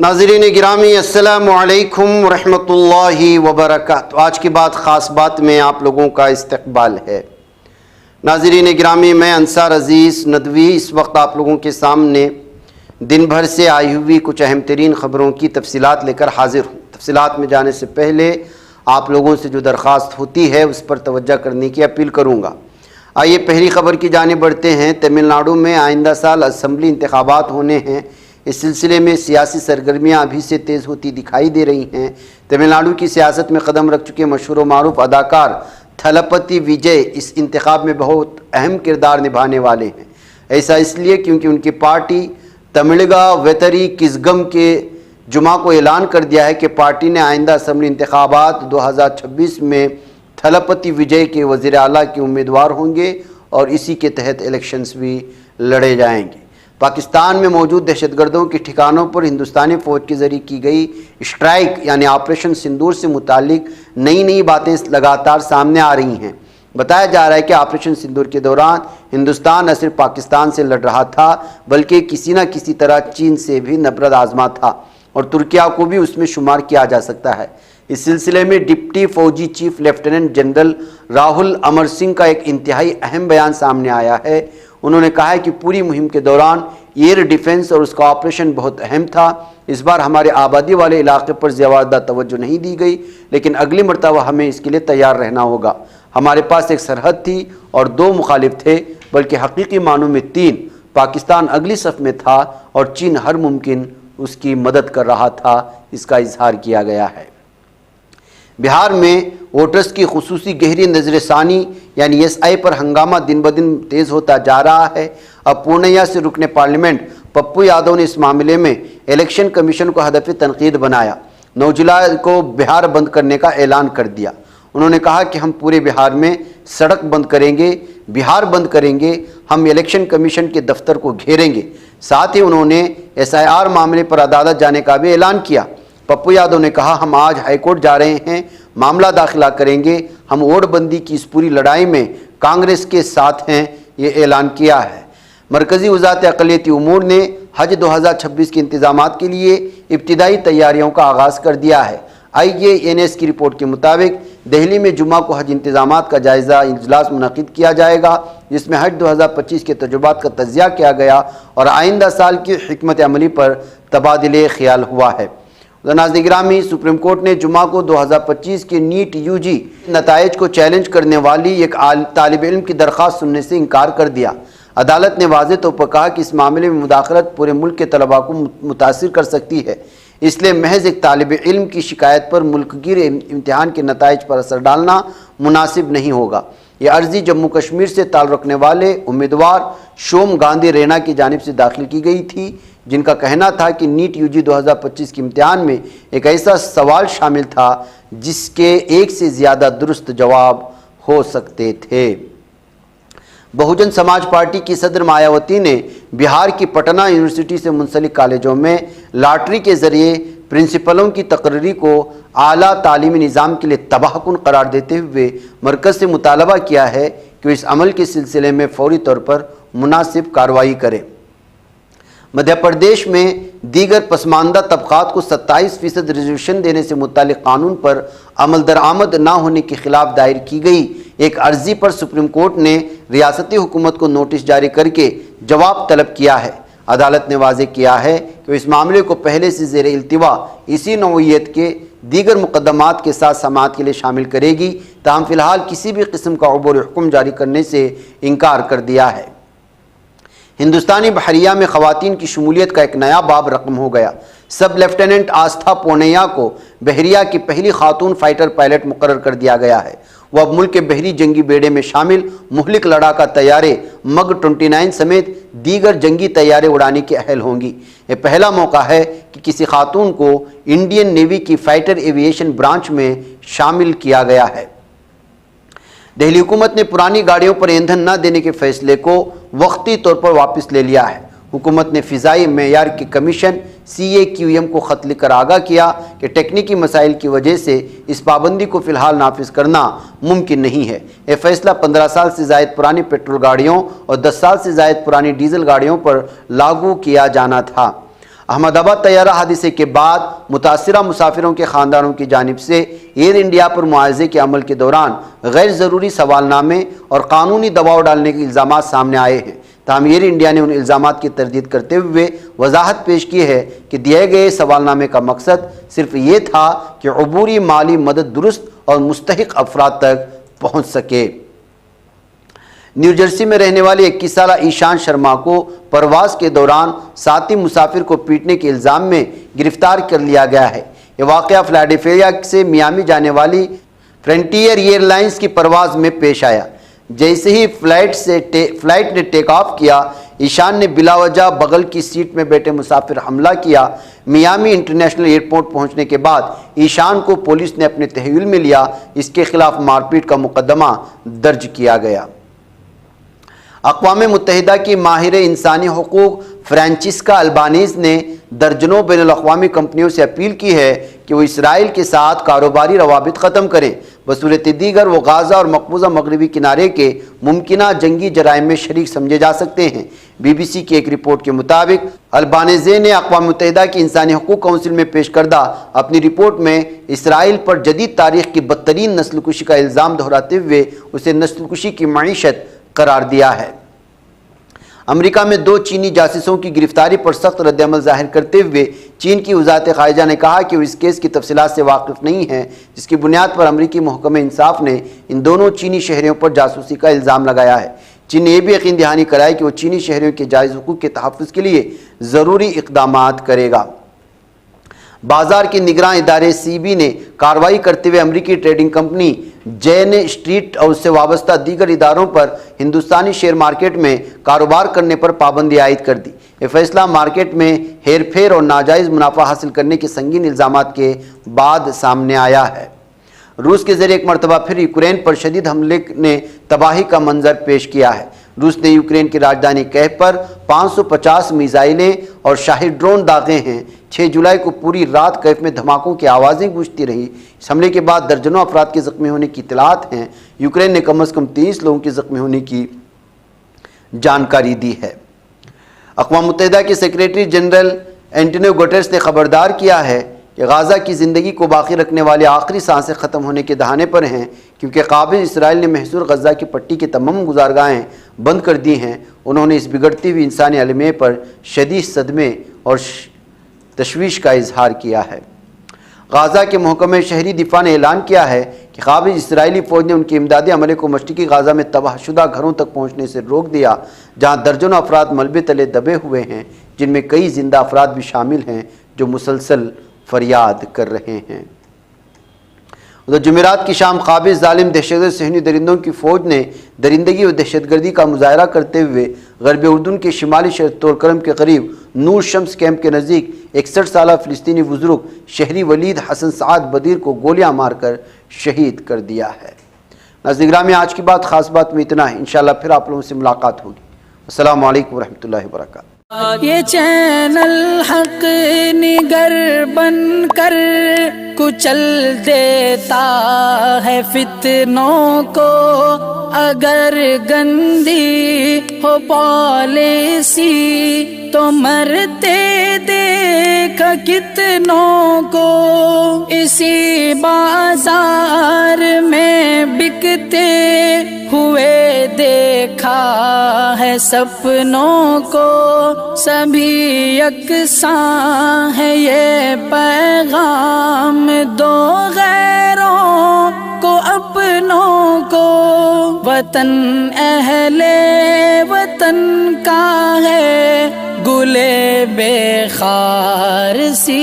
ناظرین گرامی السلام علیکم ورحمۃ اللہ وبرکاتہ۔ آج کی خاص بات میں آپ لوگوں کا استقبال ہے۔ ناظرین گرامی، میں انصار عزیز ندوی اس وقت آپ لوگوں کے سامنے دن بھر سے آئی ہوئی کچھ اہم ترین خبروں کی تفصیلات لے کر حاضر ہوں۔ تفصیلات میں جانے سے پہلے آپ لوگوں سے جو درخواست ہوتی ہے اس پر توجہ کرنے کی اپیل کروں گا۔ آئیے پہلی خبر کی جانب بڑھتے ہیں۔ تمل ناڈو میں آئندہ سال اسمبلی انتخابات ہونے ہیں۔ اس سلسلے میں سیاسی سرگرمیاں ابھی سے تیز ہوتی دکھائی دے رہی ہیں۔ تمل ناڈو کی سیاست میں قدم رکھ چکے مشہور و معروف اداکار تھلپتی وجے اس انتخاب میں بہت اہم کردار نبھانے والے ہیں۔ ایسا اس لیے کیونکہ ان کی پارٹی تملگا ویتری کزگم کے جمعہ کو اعلان کر دیا ہے کہ پارٹی نے آئندہ اسمبلی انتخابات 2026 میں تھلپتی وجے کے وزیر اعلیٰ کے امیدوار ہوں گے اور اسی کے تحت الیکشنز بھی لڑے جائیں گے۔ پاکستان میں موجود دہشت گردوں کے ٹھکانوں پر ہندوستانی فوج کے ذریعے کی گئی اسٹرائک یعنی آپریشن سندور سے متعلق نئی باتیں لگاتار سامنے آ رہی ہیں۔ بتایا جا رہا ہے کہ آپریشن سندور کے دوران ہندوستان نہ صرف پاکستان سے لڑ رہا تھا بلکہ کسی نہ کسی طرح چین سے بھی نبرد آزما تھا اور ترکیہ کو بھی اس میں شمار کیا جا سکتا ہے۔ اس سلسلے میں ڈپٹی فوجی chief lieutenant general Rahul Amar Singh کا ایک انتہائی اہم بیان سامنے آیا ہے۔ انہوں نے کہا ہے کہ پوری مہم کے دوران ایئر ڈیفنس اور اس کا آپریشن بہت اہم تھا۔ اس بار ہمارے آبادی والے علاقے پر زیادہ توجہ نہیں دی گئی، لیکن اگلی مرتبہ ہمیں اس کے لیے تیار رہنا ہوگا۔ ہمارے پاس ایک سرحد تھی اور 2 مخالف تھے، بلکہ حقیقی معنوں میں 3۔ پاکستان اگلی صف میں تھا اور چین ہر ممکن اس کی مدد کر رہا تھا، اس کا اظہار کیا گیا ہے۔ بہار میں ووٹرز کی خصوصی گہری نظر ثانی یعنی ایس آئی پر ہنگامہ دن بدن تیز ہوتا جا رہا ہے۔ اب پورنیا سے رکن پارلیمنٹ پپو یادو نے اس معاملے میں الیکشن کمیشن کو ہدف تنقید بنایا۔ 9 جولائی کو بہار بند کرنے کا اعلان کر دیا۔ انہوں نے کہا کہ ہم پورے بہار میں سڑک بند کریں گے، بہار بند کریں گے، ہم الیکشن کمیشن کے دفتر کو گھیریں گے۔ ساتھ ہی انہوں نے SIR معاملے پر عدالت جانے کا بھی اعلان کیا۔ پپو یادو نے کہا ہم آج ہائی کورٹ جا رہے ہیں، معاملہ داخلہ کریں گے، ہم ووٹ بندی کی اس پوری لڑائی میں کانگریس کے ساتھ ہیں، یہ اعلان کیا ہے۔ مرکزی وزارت اقلیتی امور نے حج 2026 کے انتظامات کے لیے ابتدائی تیاریوں کا آغاز کر دیا ہے۔ IANS کی رپورٹ کے مطابق دہلی میں جمعہ کو حج انتظامات کا جائزہ اجلاس منعقد کیا جائے گا، جس میں حج 2025 کے تجربات کا تجزیہ کیا گیا اور آئندہ سال کی حکمت عملی پر تبادلہ خیال ہوا ہے۔ ناظرین گرامی، سپریم کورٹ نے جمعہ کو 2025 کے نیٹ UG نتائج کو چیلنج کرنے والی ایک طالب علم کی درخواست سننے سے انکار کر دیا۔ عدالت نے واضح طور پر کہا کہ اس معاملے میں مداخلت پورے ملک کے طلباء کو متاثر کر سکتی ہے، اس لیے محض ایک طالب علم کی شکایت پر ملک گیر امتحان کے نتائج پر اثر ڈالنا مناسب نہیں ہوگا۔ یہ عرضی جموں کشمیر سے تعلق رکھنے والے امیدوار شوم گاندھی رینا کی جانب سے داخل کی گئی تھی، جن کا کہنا تھا کہ نیٹ UG 2025 کے امتحان میں ایک ایسا سوال شامل تھا جس کے ایک سے زیادہ درست جواب ہو سکتے تھے۔ بہوجن سماج پارٹی کی صدر مایاوتی نے بہار کی پٹنہ یونیورسٹی سے منسلک کالجوں میں لاٹری کے ذریعے پرنسپلوں کی تقرری کو اعلیٰ تعلیمی نظام کے لیے تباہ کن قرار دیتے ہوئے مرکز سے مطالبہ کیا ہے کہ وہ اس عمل کے سلسلے میں فوری طور پر مناسب کارروائی کرے۔ مدھیہ پردیش میں دیگر پسماندہ طبقات کو 27% ریزرویشن دینے سے متعلق قانون پر عمل درآمد نہ ہونے کے خلاف دائر کی گئی ایک عرضی پر سپریم کورٹ نے ریاستی حکومت کو نوٹس جاری کر کے جواب طلب کیا ہے۔ عدالت نے واضح کیا ہے کہ اس معاملے کو پہلے سے زیر التوا اسی نوعیت کے دیگر مقدمات کے ساتھ سماعت کے لیے شامل کرے گی، تاہم فی الحال کسی بھی قسم کا عبور حکم جاری کرنے سے انکار کر دیا ہے۔ ہندوستانی بحریہ میں خواتین کی شمولیت کا ایک نیا باب رقم ہو گیا۔ سب لیفٹیننٹ آستھا پونیا کو بحریہ کی پہلی خاتون فائٹر پائلٹ مقرر کر دیا گیا ہے۔ وہ اب ملک کے بحری جنگی بیڑے میں شامل مہلک لڑاکا طیارے MiG-29 سمیت دیگر جنگی طیارے اڑانے کی اہل ہوں گی۔ یہ پہلا موقع ہے کہ کسی خاتون کو انڈین نیوی کی فائٹر ایویشن برانچ میں شامل کیا گیا ہے۔ دہلی حکومت نے پرانی گاڑیوں پر ایندھن نہ دینے کے فیصلے کو وقتی طور پر واپس لے لیا ہے۔ حکومت نے فضائی معیار کے کمیشن CAQM کو خط لکھ کر آگاہ کیا کہ ٹیکنیکی مسائل کی وجہ سے اس پابندی کو فی الحال نافذ کرنا ممکن نہیں ہے۔ یہ فیصلہ 15 سال سے زائد پرانی پیٹرول گاڑیوں اور 10 سال سے زائد پرانی ڈیزل گاڑیوں پر لاگو کیا جانا تھا۔ احمد آباد طیارہ حادثے کے بعد متاثرہ مسافروں کے خاندانوں کی جانب سے ایئر انڈیا پر معاوضے کے عمل کے دوران غیر ضروری سوال نامے اور قانونی دباؤ ڈالنے کے الزامات سامنے آئے ہیں، تاہم ایئر انڈیا نے ان الزامات کی تردید کرتے ہوئے وضاحت پیش کی ہے کہ دیے گئے سوال نامے کا مقصد صرف یہ تھا کہ عبوری مالی مدد درست اور مستحق افراد تک پہنچ سکے۔ نیو جرسی میں رہنے والے 21 سالہ ایشان شرما کو پرواز کے دوران ساتھی مسافر کو پیٹنے کے الزام میں گرفتار کر لیا گیا ہے۔ یہ واقعہ فلاڈیلفیا سے میامی جانے والی فرنٹیئر ایئر لائنز کی پرواز میں پیش آیا۔ جیسے ہی فلائٹ نے ٹیک آف کیا، ایشان نے بلا وجہ بغل کی سیٹ میں بیٹھے مسافر حملہ کیا۔ میامی انٹرنیشنل ایئرپورٹ پہنچنے کے بعد ایشان کو پولیس نے اپنے تحویل میں لیا۔ اس کے خلاف مار پیٹ کا مقدمہ درج کیا گیا۔ اقوام متحدہ کی ماہر انسانی حقوق فرانچسکا البانیز نے درجنوں بین الاقوامی کمپنیوں سے اپیل کی ہے کہ وہ اسرائیل کے ساتھ کاروباری روابط ختم کریں۔ بصورت دیگر وہ غازہ اور مقبوضہ مغربی کنارے کے ممکنہ جنگی جرائم میں شریک سمجھے جا سکتے ہیں۔ بی بی سی کی ایک رپورٹ کے مطابق البانیزے نے اقوام متحدہ کی انسانی حقوق کونسل میں پیش کردہ اپنی رپورٹ میں اسرائیل پر جدید تاریخ کی بدترین نسل کشی کا الزام دہراتے ہوئے اسے نسل کشی کی معیشت قرار دیا ہے۔ امریکہ میں 2 چینی جاسوسوں کی گرفتاری پر سخت رد عمل ظاہر کرتے ہوئے چین کی وزارت خارجہ نے کہا کہ وہ اس کیس کی تفصیلات سے واقف نہیں ہے، جس کی بنیاد پر امریکی محکمہ انصاف نے ان دونوں چینی شہریوں پر جاسوسی کا الزام لگایا ہے۔ چین نے یہ بھی یقین دہانی کرائی کہ وہ چینی شہریوں کے جائز حقوق کے تحفظ کے لیے ضروری اقدامات کرے گا۔ بازار کے نگراں ادارے سی بی نے کارروائی کرتے ہوئے امریکی ٹریڈنگ کمپنی جین اسٹریٹ اور اس سے وابستہ دیگر اداروں پر ہندوستانی شیئر مارکیٹ میں کاروبار کرنے پر پابندی عائد کر دی۔ یہ فیصلہ مارکیٹ میں ہیر پھیر اور ناجائز منافع حاصل کرنے کے سنگین الزامات کے بعد سامنے آیا ہے۔ روس کے ذریعے ایک مرتبہ پھر یوکرین پر شدید حملے نے تباہی کا منظر پیش کیا ہے۔ روس نے یوکرین کی راجدھانی کیف پر 550 میزائلیں اور شاہی ڈرون داغے ہیں۔ 6 جولائی کو پوری رات کیف میں دھماکوں کی آوازیں گونجتی رہی۔ اس حملے کے بعد درجنوں افراد کے زخمی ہونے کی اطلاعات ہیں۔ یوکرین نے کم از کم 30 لوگوں کے زخمی ہونے کی جانکاری دی ہے۔ اقوام متحدہ کے سیکریٹری جنرل اینٹونیو گوٹیرس نے خبردار کیا ہے کہ غازہ کی زندگی کو باقی رکھنے والی آخری سانسیں ختم ہونے کے دہانے پر ہیں، کیونکہ قابض اسرائیل نے محصور غزہ کی پٹی کی تمام گزارگاہیں بند کر دی ہیں۔ انہوں نے اس بگڑتی ہوئی انسانی علمیے پر شدید صدمے اور تشویش کا اظہار کیا ہے۔ غازہ کے محکمہ شہری دفاع نے اعلان کیا ہے کہ قابض اسرائیلی فوج نے ان کے امدادی عملے کو مشرقی غازہ میں تباہ شدہ گھروں تک پہنچنے سے روک دیا، جہاں درجنوں افراد ملبے تلے دبے ہوئے ہیں، جن میں کئی زندہ افراد بھی شامل ہیں جو مسلسل فریاد کر رہے ہیں۔ جمعرات کی شام قابض ظالم دہشتگرد صہیونی درندوں کی فوج نے درندگی و دہشت گردی کا مظاہرہ کرتے ہوئے غرب اردن کے شمالی شہر طولکرم کے قریب نور شمس کیمپ کے نزدیک 61 سالہ فلسطینی بزرگ شہری ولید حسن سعد بدیر کو گولیاں مار کر شہید کر دیا ہے۔ ناظرین گرامی، آج کی بات خاص بات میں اتنا ہے۔ انشاءاللہ پھر آپ لوگوں سے ملاقات ہوگی۔ السلام علیکم ورحمۃ اللہ وبرکاتہ۔ یہ چینل حق نگر بن کر کچل دیتا ہے فتنوں کو، اگر گندی ہو پالیسی تو مرتے دیکھ کتنوں کو، اسی بازار میں بکتے ہوئے دیکھا ہے سپنوں کو، سبھی یکساں ہے یہ پیغام دو غیروں کو اپنوں کو، وطن اہل وطن کا ہے گلے بے خار سی